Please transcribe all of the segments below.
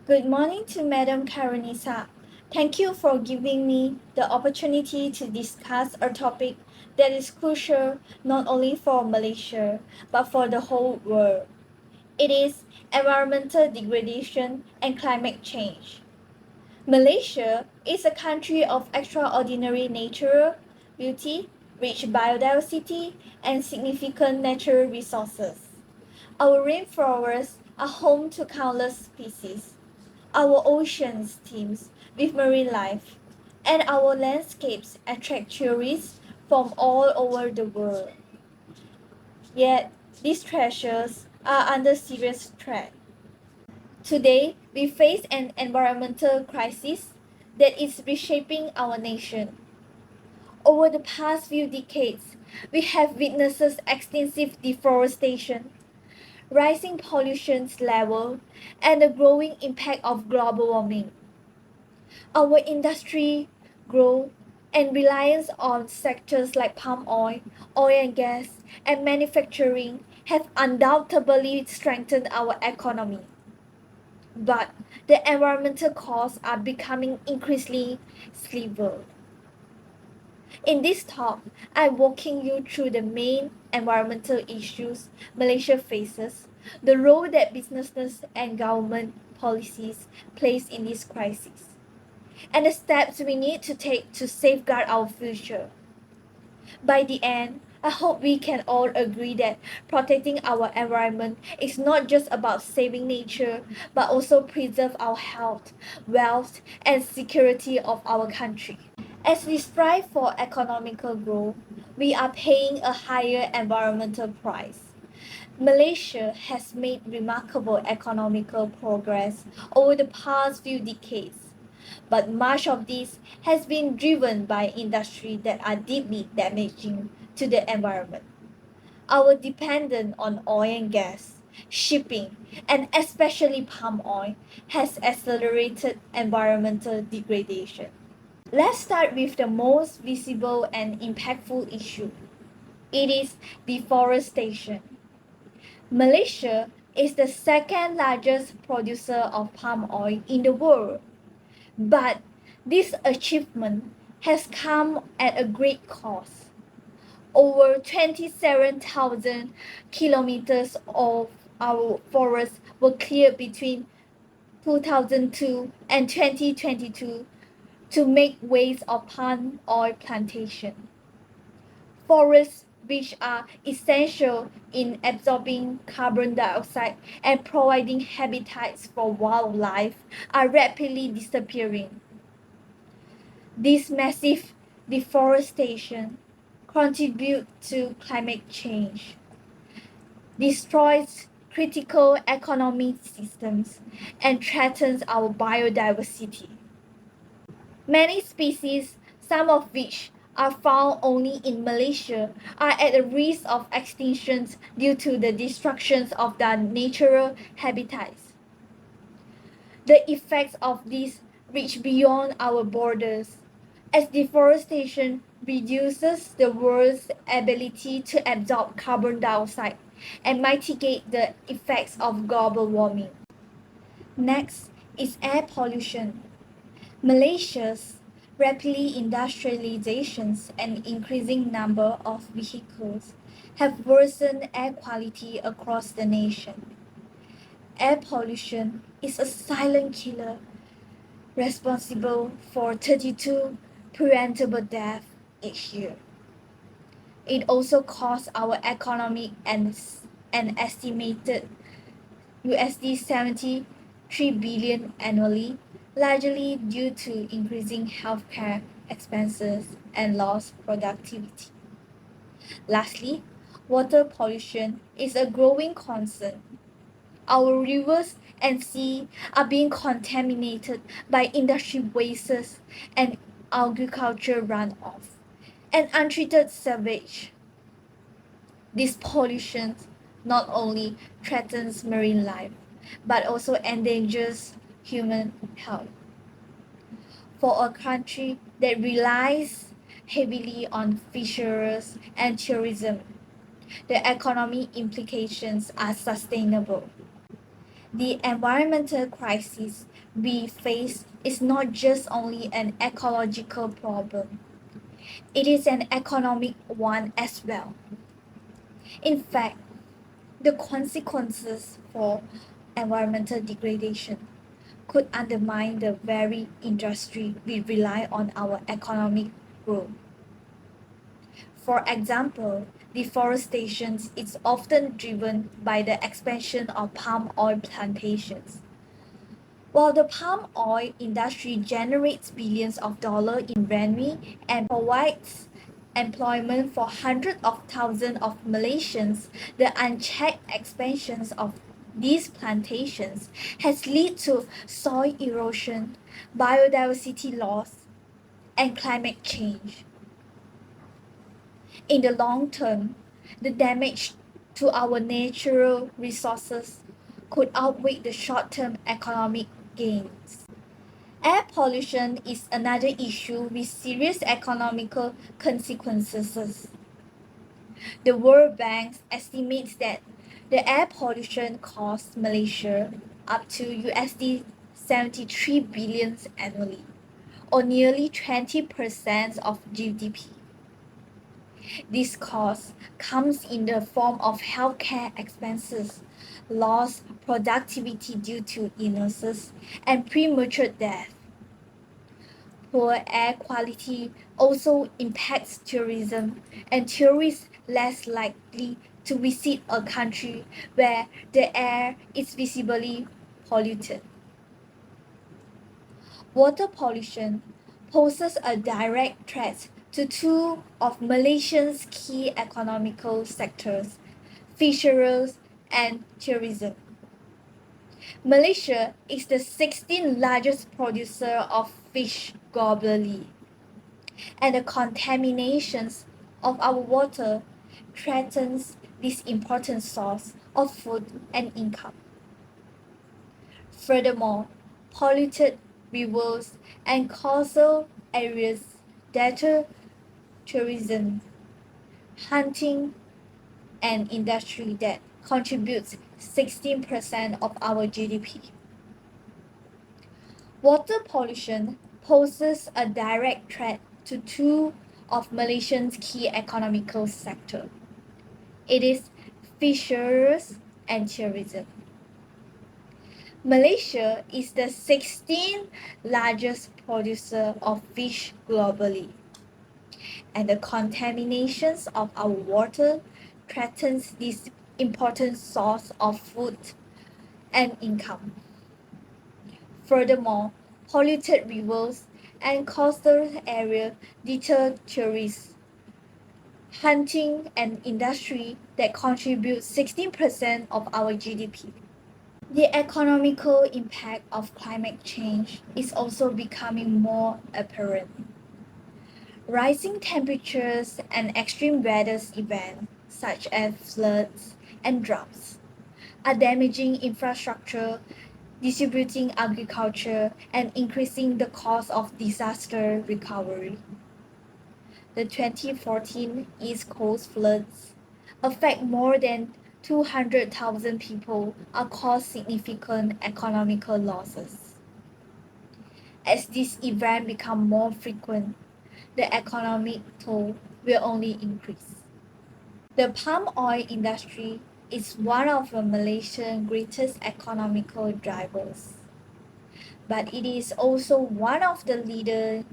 Good morning to Madam Karanisa. Thank you for giving me the opportunity to discuss a topic that is crucial not only for Malaysia but for the whole world. It is environmental degradation and climate change. Malaysia is a country of extraordinary natural beauty, rich biodiversity, and significant natural resources. Our rainforests are home to countless species. Our oceans teem with marine life, and our landscapes attract tourists from all over the world. Yet, these treasures are under serious threat. Today, we face an environmental crisis that is reshaping our nation. Over the past few decades, we have witnessed extensive deforestation, rising pollution level, and the growing impact of global warming. Our industry growth and reliance on sectors like palm oil and gas, and manufacturing have undoubtedly strengthened our economy. But the environmental costs are becoming increasingly severe. In this talk, I'm walking you through the main environmental issues Malaysia faces, the role that businesses and government policies plays in this crisis, and the steps we need to take to safeguard our future. By the end, I hope we can all agree that protecting our environment is not just about saving nature, but also preserve our health, wealth, and security of our country. As we strive for economical growth, we are paying a higher environmental price. Malaysia has made remarkable economical progress over the past few decades, but much of this has been driven by industries that are deeply damaging to the environment. Our dependence on oil and gas, shipping, and especially palm oil has accelerated environmental degradation. Let's start with the most visible and impactful issue. It is deforestation. Malaysia is the second largest producer of palm oil in the world, but this achievement has come at a great cost. Over 27,000 kilometers of our forests were cleared between 2002 and 2022 to make waste of palm oil plantation. Forests, which are essential in absorbing carbon dioxide and providing habitats for wildlife, are rapidly disappearing. This massive deforestation contributes to climate change, destroys critical economic systems, and threatens our biodiversity. Many species, some of which are found only in Malaysia, are at a risk of extinction due to the destruction of their natural habitats. The effects of this reach beyond our borders, as deforestation reduces the world's ability to absorb carbon dioxide and mitigate the effects of global warming. Next is air pollution. Malaysia's rapidly industrializations and increasing number of vehicles have worsened air quality across the nation. Air pollution is a silent killer responsible for 32 preventable deaths each year. It also costs our economy an estimated USD 73 billion annually, largely due to increasing healthcare expenses and lost productivity. Lastly, water pollution is a growing concern. Our rivers and sea are being contaminated by industry wastes and agriculture runoff and untreated sewage. This pollution not only threatens marine life but also endangers human health. For a country that relies heavily on fisheries and tourism, the economic implications are sustainable. The environmental crisis we face is not just only an ecological problem, it is an economic one as well. In fact, the consequences for environmental degradation could undermine the very industry we rely on our economic growth. For example, deforestation is often driven by the expansion of palm oil plantations. While the palm oil industry generates billions of dollars in revenue and provides employment for hundreds of thousands of Malaysians, the unchecked expansions of these plantations has led to soil erosion, biodiversity loss, and climate change. In the long term, the damage to our natural resources could outweigh the short-term economic gains. Air pollution is another issue with serious economical consequences. The World Bank estimates that the air pollution costs Malaysia up to USD 73 billion annually, or nearly 20% of GDP. This cost comes in the form of healthcare expenses, lost productivity due to illnesses, and premature death. Poor air quality also impacts tourism, and tourists less likely to visit a country where the air is visibly polluted. Water pollution poses a direct threat to two of Malaysia's key economical sectors, fisheries and tourism. Malaysia is the 16th largest producer of fish globally, and the contaminations of our water threatens this important source of food and income. Furthermore, polluted rivers and coastal areas deter tourism, hunting, and industry that contributes 16% of our GDP. Water pollution poses a direct threat to two of Malaysia's key economical sectors. It is fisheries and tourism. Malaysia is the 16th largest producer of fish globally, and the contaminations of our water threatens this important source of food and income. Furthermore, polluted rivers and coastal areas deter tourists, hunting, and industry that contribute 16% of our GDP. The economical impact of climate change is also becoming more apparent. Rising temperatures and extreme weather events, such as floods and droughts, are damaging infrastructure, distributing agriculture, and increasing the cost of disaster recovery. The 2014 East Coast floods affect more than 200,000 people and cause significant economical losses. As these events become more frequent, the economic toll will only increase. The palm oil industry is one of Malaysia's greatest economical drivers, but it is also one of the leading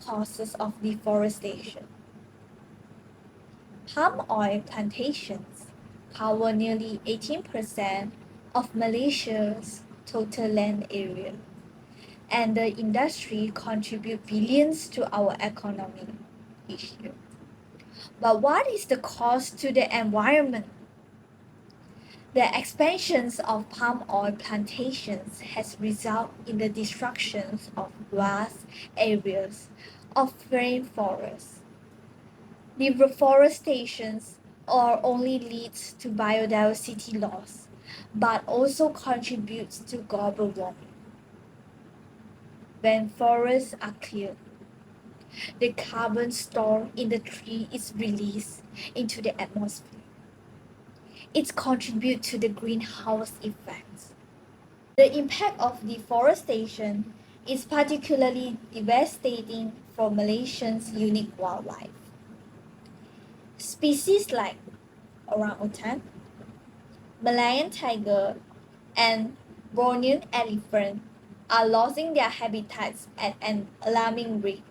causes of deforestation. Palm oil plantations cover nearly 18% of Malaysia's total land area, and the industry contributes billions to our economy each year. But what is the cost to the environment? The expansions of palm oil plantations has resulted in the destruction of vast areas of rainforests. Deforestation not only leads to biodiversity loss, but also contributes to global warming. When forests are cleared, the carbon stored in the tree is released into the atmosphere. It contributes to the greenhouse effect. The impact of deforestation is particularly devastating for Malaysia's unique wildlife. Species like orangutan, Malayan tiger, and Bornean elephant are losing their habitats at an alarming rate.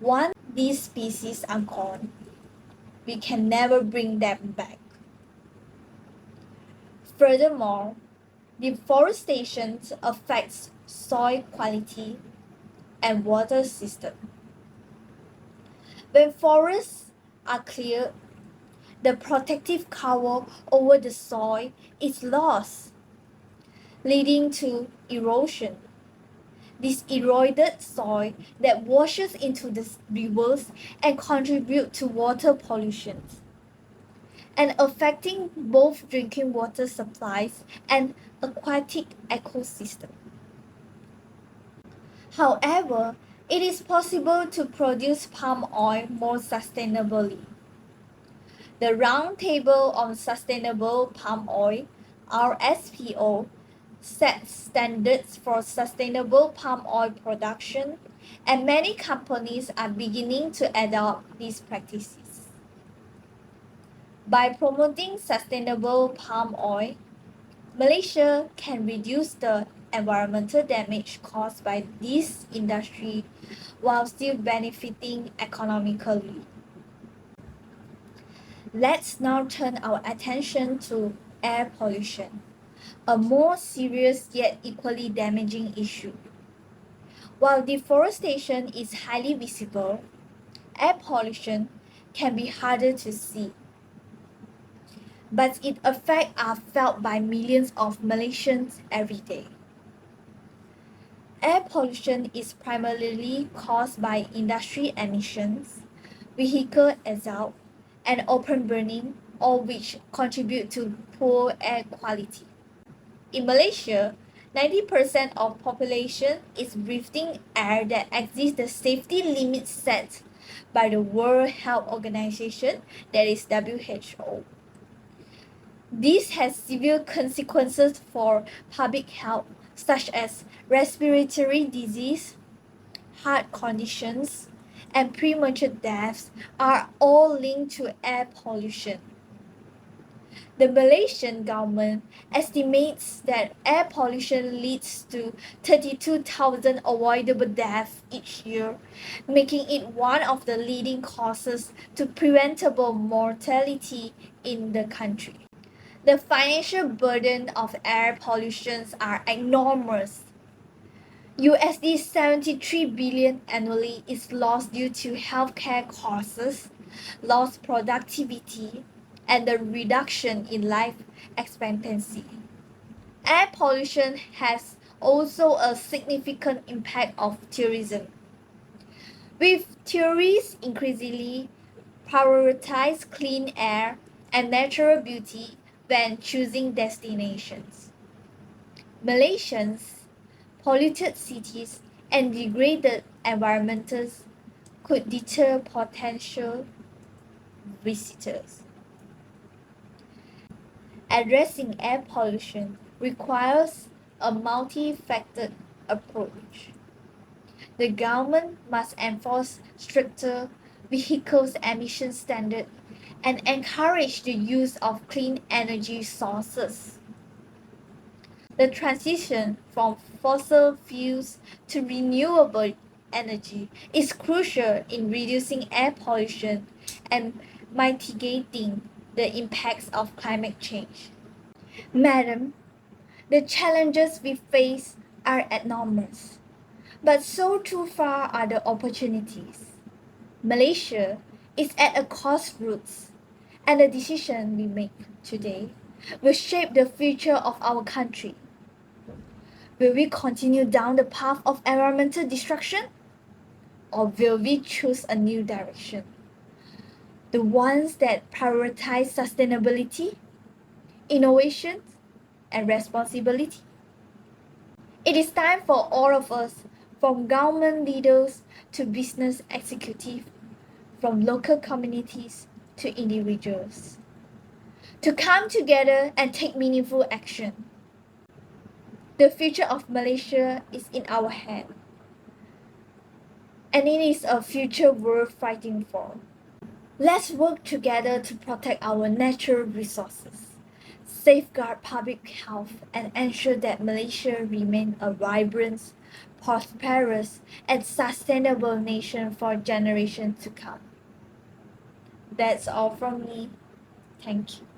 Once these species are gone, we can never bring them back. Furthermore, deforestation affects soil quality and water system. When forests are cleared, the protective cover over the soil is lost, leading to erosion. This eroded soil that washes into the rivers and contribute to water pollution and affecting both drinking water supplies and aquatic ecosystem. However, it is possible to produce palm oil more sustainably. The Roundtable on Sustainable Palm Oil (RSPO) sets standards for sustainable palm oil production, and many companies are beginning to adopt these practices. By promoting sustainable palm oil, Malaysia can reduce the environmental damage caused by this industry while still benefiting economically. Let's now turn our attention to air pollution, a more serious yet equally damaging issue. While deforestation is highly visible, air pollution can be harder to see, but its effects are felt by millions of Malaysians every day. Air pollution is primarily caused by industry emissions, vehicle exhaust, and open burning, all which contribute to poor air quality. In Malaysia, 90% of population is breathing air that exceeds the safety limits set by the World Health Organization, that is WHO. This has severe consequences for public health, such as respiratory disease, heart conditions, and premature deaths are all linked to air pollution. The Malaysian government estimates that air pollution leads to 32,000 avoidable deaths each year, making it one of the leading causes to preventable mortality in the country. The financial burden of air pollution are enormous. USD 73 billion annually is lost due to healthcare costs, lost productivity, and the reduction in life expectancy. Air pollution has also a significant impact of tourism. With tourists increasingly prioritize clean air and natural beauty when choosing destinations. Malaysians, polluted cities, and degraded environments could deter potential visitors. Addressing air pollution requires a multi-factored approach. The government must enforce stricter vehicles emission standards and encourage the use of clean energy sources. The transition from fossil fuels to renewable energy is crucial in reducing air pollution and mitigating the impacts of climate change. Madam, the challenges we face are enormous, but so too far are the opportunities. Malaysia is at a crossroads, and the decision we make today will shape the future of our country. Will we continue down the path of environmental destruction? Or will we choose a new direction? The ones that prioritize sustainability, innovation, and responsibility. It is time for all of us, from government leaders to business executives, from local communities to individuals, to come together and take meaningful action. The future of Malaysia is in our hands, and it is a future worth fighting for. Let's work together to protect our natural resources, safeguard public health, and ensure that Malaysia remains a vibrant, prosperous, and sustainable nation for generations to come. That's all from me. Thank you.